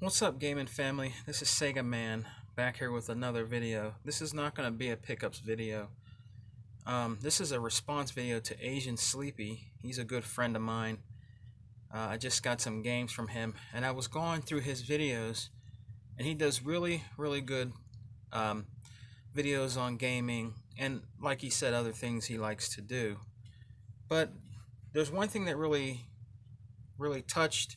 What's up, gaming family? This is Sega Man back here with another video. This is not going to be a pickups video. This is a response video to Asian Sleepy. He's a good friend of mine. I just got some games from him, and I was going through his videos, and he does really good um, videos on gaming, and like he said, other things he likes to do. But there's one thing that really touched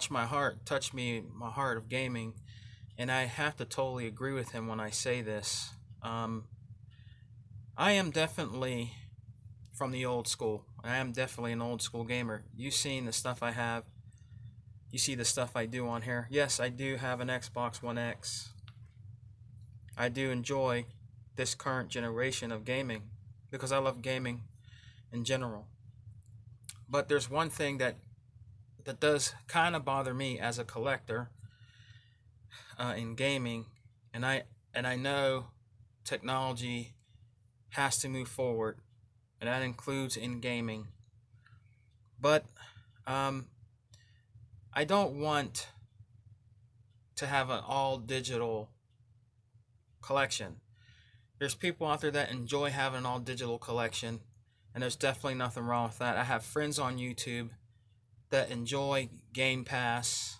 my heart, touched my heart of gaming, and I have to totally agree with him when I say this. Um, I am definitely from the old school. I am definitely an old school gamer. You've seen the stuff I have. You see the stuff I do on here. Yes, I do have an Xbox One X. I do enjoy this current generation of gaming because I love gaming in general. But there's one thing that does kind of bother me as a collector in gaming, and I know technology has to move forward, and that includes in gaming. But um, I don't want to have an all digital collection. There's people out there that enjoy having an all digital collection, and there's definitely nothing wrong with that. I have friends on YouTube that enjoy Game Pass,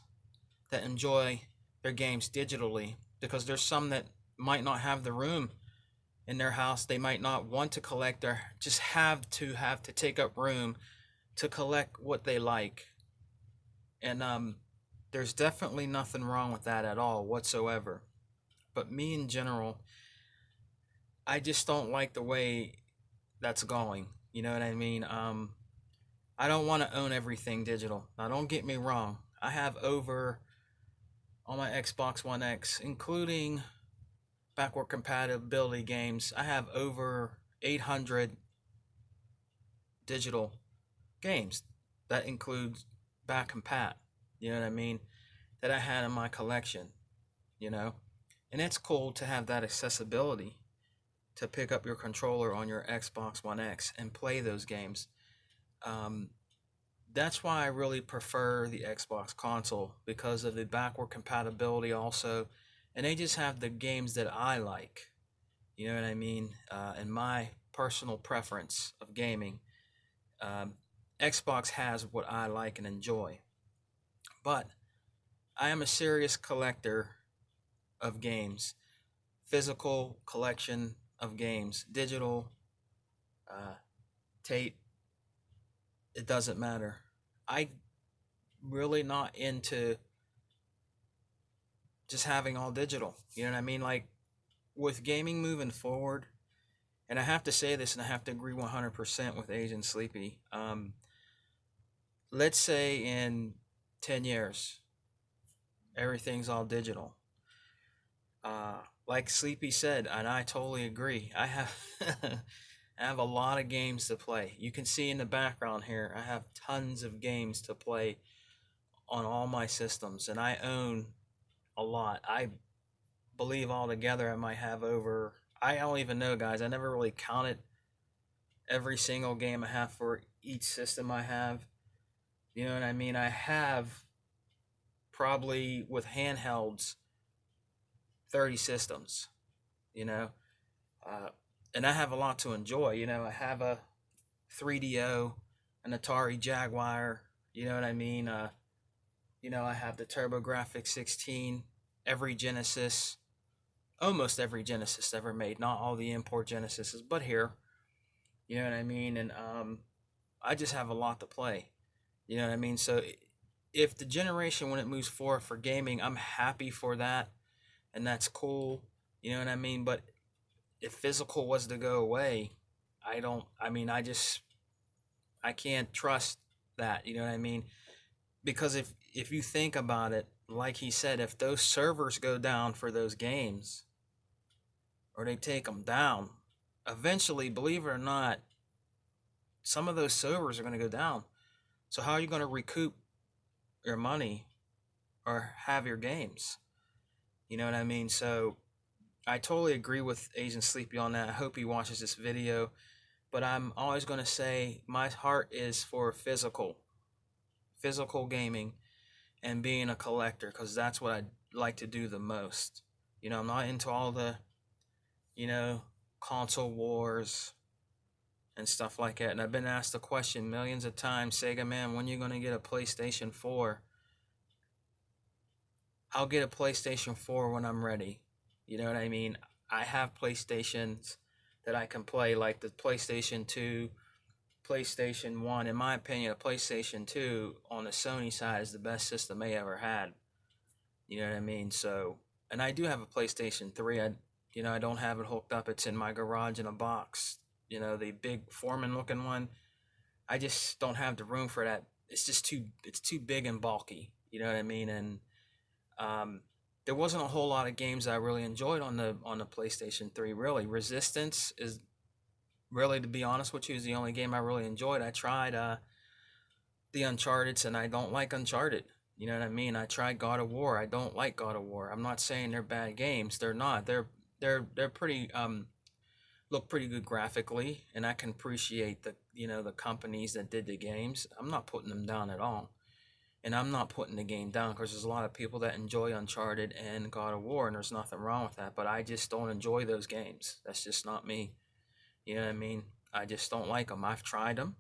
that enjoy their games digitally, because there's some that might not have the room in their house. They might not want to collect or just have to take up room to collect what they like. And there's definitely nothing wrong with that at all whatsoever. But me in general, I just don't like the way that's going. You know what I mean? I don't want to own everything digital. Now, don't get me wrong. I have over on my Xbox One X, including backward compatibility games, I have over 800 digital games. That includes back compat. You know what I mean? That I had in my collection. You know, and it's cool to have that accessibility to pick up your controller on your Xbox One X and play those games. Um, that's why I really prefer the Xbox console because of the backward compatibility also, and they just have the games that I like. You know what I mean? And my personal preference of gaming, um, Xbox has what I like and enjoy. But I am a serious collector of games, physical collection of games, digital, uh, tape, it doesn't matter. I really not into just having all digital. You know what I mean? Like with gaming moving forward, and I have to say this and I have to agree 100% with Asian Sleepy. Let's say in 10 years, everything's all digital. Like Sleepy said, and I totally agree. I have I have a lot of games to play. You can see in the background here, I have tons of games to play on all my systems, and I own a lot. I believe altogether I might have over, I don't even know, guys. I never really counted every single game I have for each system I have. You know what I mean? I have probably with handhelds 30 systems, you know? Uh, and I have a lot to enjoy. You know, I have a 3DO, an Atari Jaguar, you know what I mean? I have the TurboGrafx 16, every Genesis, almost every Genesis ever made, not all the import Genesises, but here, you know what I mean? And I just have a lot to play, you know what I mean? So if the generation, when it moves forward for gaming, I'm happy for that, and that's cool, you know what I mean? But if physical was to go away, I don't, I mean, I can't trust that, you know what I mean? Because if you think about it, like he said, if those servers go down for those games, or they take them down, eventually, believe it or not, some of those servers are going to go down. So how are you going to recoup your money or have your games? You know what I mean? So I totally agree with Asian Sleepy on that. I hope he watches this video. But I'm always going to say my heart is for physical gaming. and being a collector, because that's what I like to do the most. I'm not into all the, you know, console wars and stuff like that. And I've been asked the question millions of times, Sega man, when you gonna get a PlayStation 4? I'll get a PlayStation 4 when I'm ready. You know what I mean? I have PlayStations that I can play, like the PlayStation 2, PlayStation 1. In my opinion, a PlayStation 2 on the Sony side is the best system they ever had. You know what I mean? So, and I do have a PlayStation 3. I don't have it hooked up. It's in my garage in a box. The big Foreman looking one. I just don't have the room for that. It's too big and bulky. You know what I mean? And um, there wasn't a whole lot of games I really enjoyed on the PlayStation 3. Really, Resistance is really, to be honest with you, is the only game I really enjoyed. I tried the Uncharted, and I don't like Uncharted. You know what I mean? I tried God of War. I don't like God of War. I'm not saying they're bad games. They're not. They're pretty look pretty good graphically, and I can appreciate the companies that did the games. I'm not putting them down at all. And I'm not putting the game down because there's a lot of people that enjoy Uncharted and God of War, and there's nothing wrong with that. But I just don't enjoy those games. That's just not me. You know what I mean? I just don't like them. I've tried them,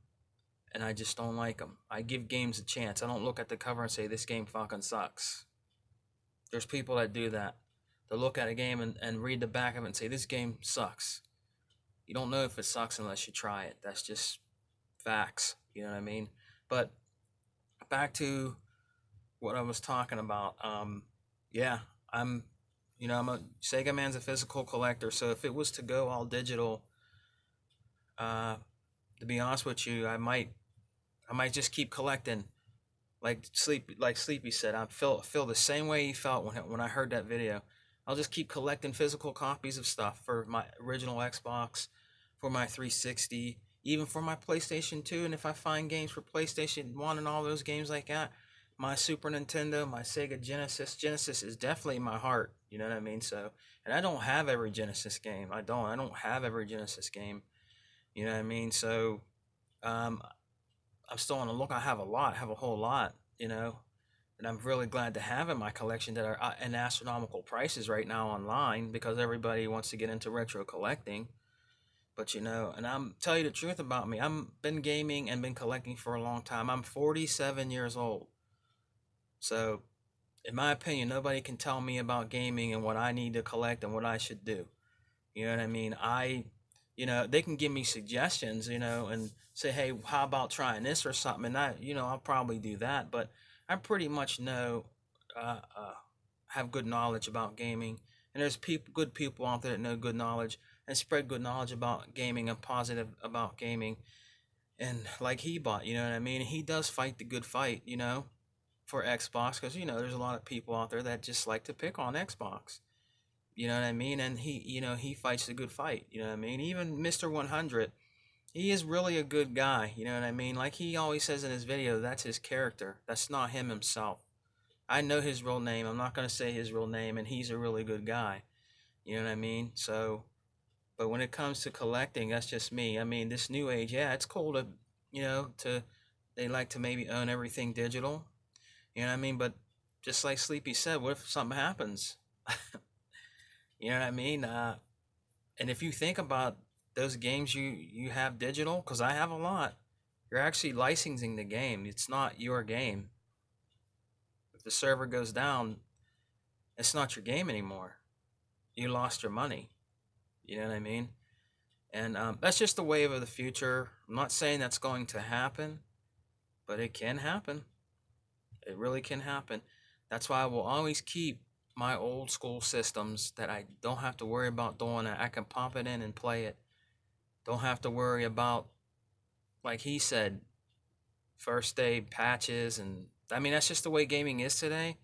and I just don't like them. I give games a chance. I don't look at the cover and say, this game fucking sucks. There's people that do that. They'll look at a game and read the back of it and say, this game sucks. You don't know if it sucks unless you try it. That's just facts. You know what I mean? But back to what I was talking about. Yeah, I'm a Sega man's a physical collector. So if it was to go all digital, uh, to be honest with you, I might just keep collecting. Like Sleepy said, I feel the same way he felt when I heard that video. I'll just keep collecting physical copies of stuff for my original Xbox, for my 360, even for my PlayStation 2. And if I find games for PlayStation 1 and all those games like that, my Super Nintendo, my Sega Genesis. Genesis is definitely my heart. You know what I mean? So, and I don't have every Genesis game. I don't have every Genesis game. You know what I mean? So, um, I'm still on the look. I have a lot. I have a whole lot. And I'm really glad to have in my collection that are in astronomical prices right now online because everybody wants to get into retro collecting. But and I'm tell you the truth about me. I'm been gaming and been collecting for a long time. I'm 47 years old. So, in my opinion, nobody can tell me about gaming and what I need to collect and what I should do. You know what I mean? They can give me suggestions, and say, hey, how about trying this or something? And I'll probably do that. But I pretty much uh, uh, have good knowledge about gaming. And there's good people out there that know good knowledge and spread good knowledge about gaming and positive about gaming. And like he bought, you know what I mean? He does fight the good fight, for Xbox because, there's a lot of people out there that just like to pick on Xbox. You know what I mean? And he fights the good fight. You know what I mean? Even Mr. 100, he is really a good guy. You know what I mean? Like he always says in his video, that's his character. That's not him himself. I know his real name. I'm not going to say his real name, and he's a really good guy. You know what I mean? So, but when it comes to collecting, that's just me. I mean, this new age, yeah, it's cool they like to maybe own everything digital. You know what I mean? But just like Sleepy said, what if something happens? You know what I mean? And if you think about those games you have digital, because I have a lot, you're actually licensing the game. It's not your game. If the server goes down, it's not your game anymore. You lost your money. You know what I mean? And that's just the wave of the future. I'm not saying that's going to happen, but it can happen. It really can happen. That's why I will always keep my old school systems that I don't have to worry about doing it. I can pop it in and play it. Don't have to worry about, like he said, first day patches. And I mean, that's just the way gaming is today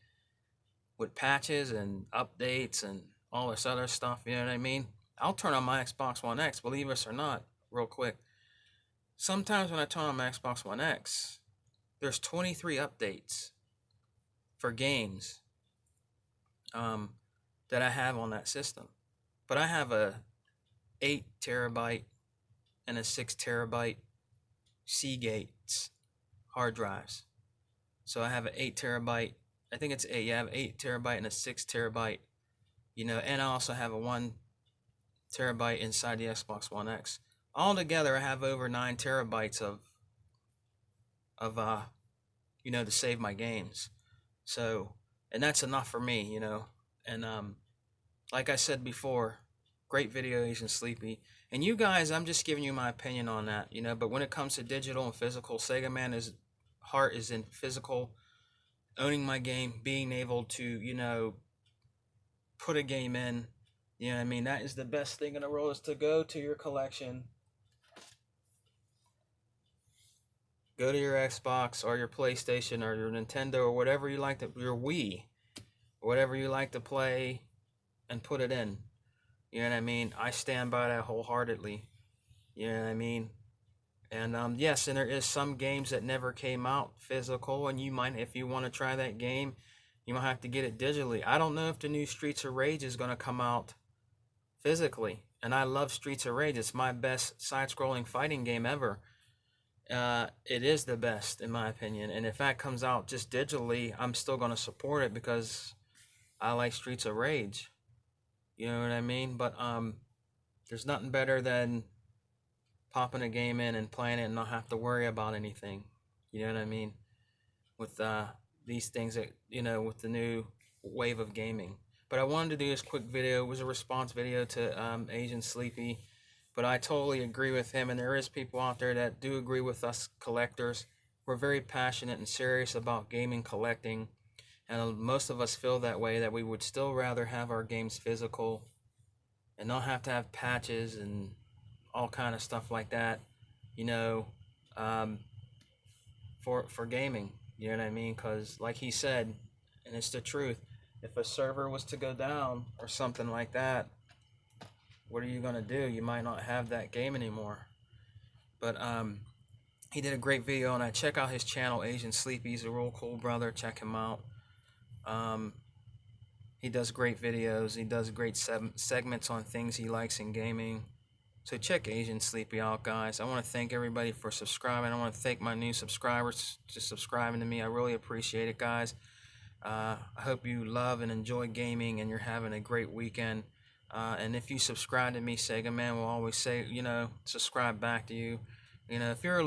with patches and updates and all this other stuff. You know what I mean? I'll turn on my Xbox One X, believe us or not, real quick. Sometimes when I turn on my Xbox One X, there's 23 updates for games that I have on that system. But I have a 8 terabyte and a 6 terabyte Seagate hard drives. So I have an 8 terabyte I think it's 8. You have 8 TB and a 6 TB. You know, and I also have a 1 TB inside the Xbox One X. Altogether, I have over 9 TB of you know, to save my games. So, and that's enough for me, you know. And like I said before, great video, Agent Sleepy. And you guys, I'm just giving you my opinion on that, you know. But when it comes to digital and physical, Sega Man is heart is in physical, owning my game, being able to, you know, put a game in. You know what I mean? That is the best thing in the world, is to go to your collection, go to your Xbox or your PlayStation or your Nintendo or whatever you like to, your Wii, whatever you like to play, and put it in. You know what I mean? I stand by that wholeheartedly. You know what I mean? And yes, and there is some games that never came out physical, and you might, if you want to try that game, you might have to get it digitally. I don't know if the new Streets of Rage is going to come out physically, and I love Streets of Rage. It's my best side-scrolling fighting game ever. It is the best in my opinion, and if that comes out just digitally, I'm still going to support it because I like Streets of Rage. You know what I mean? But there's nothing better than popping a game in and playing it and not have to worry about anything. You know what I mean? With these things that, you know, with the new wave of gaming. But I wanted to do this quick video. It was a response video to Agent Sleepy. But I totally agree with him, and there is people out there that do agree with us collectors. We're very passionate and serious about gaming collecting, and most of us feel that way, that we would still rather have our games physical and not have to have patches and all kind of stuff like that, you know, for gaming. You know what I mean? Because like he said, and it's the truth, if a server was to go down or something like that, what are you gonna do? You might not have that game anymore. But he did a great video, and I check out his channel, Agent Sleepy. He's a real cool brother. Check him out. Um, he does great videos. He does great segments on things he likes in gaming. So check Agent Sleepy out, guys. I want to thank everybody for subscribing. I want to thank my new subscribers just subscribing to me. I really appreciate it, guys. I hope you love and enjoy gaming, and you're having a great weekend. And if you subscribe to me, Sega Man will always say, you know, subscribe back to you. You know, if you're a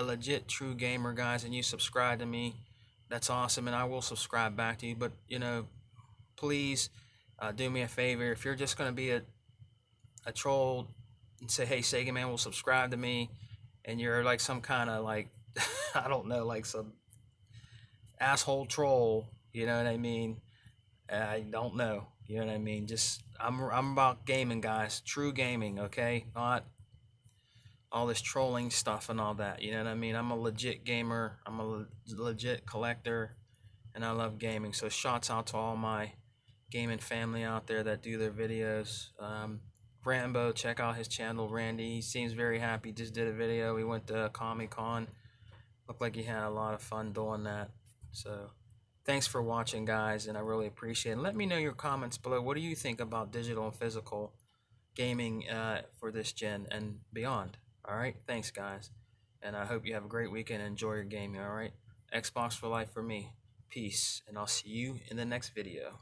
legit true gamer, guys, and you subscribe to me, that's awesome, and I will subscribe back to you. But, you know, please do me a favor. If you're just going to be a troll and say, hey, Sega Man will subscribe to me, and you're like some kind of like, I don't know, like some asshole troll, you know what I mean? I don't know. You know what I mean? Just I'm about gaming, guys. True gaming, okay? Not all this trolling stuff and all that. You know what I mean? I'm a legit gamer. I'm a legit collector, and I love gaming. So shouts out to all my gaming family out there that do their videos. Rambo, check out his channel, Randy. He seems very happy. Just did a video. He went to Comic-Con. Looked like he had a lot of fun doing that. So thanks for watching, guys, and I really appreciate it. Let me know your comments below. What do you think about digital and physical gaming for this gen and beyond? All right, thanks, guys, and I hope you have a great weekend and enjoy your gaming. All right, Xbox for life for me. Peace, and I'll see you in the next video.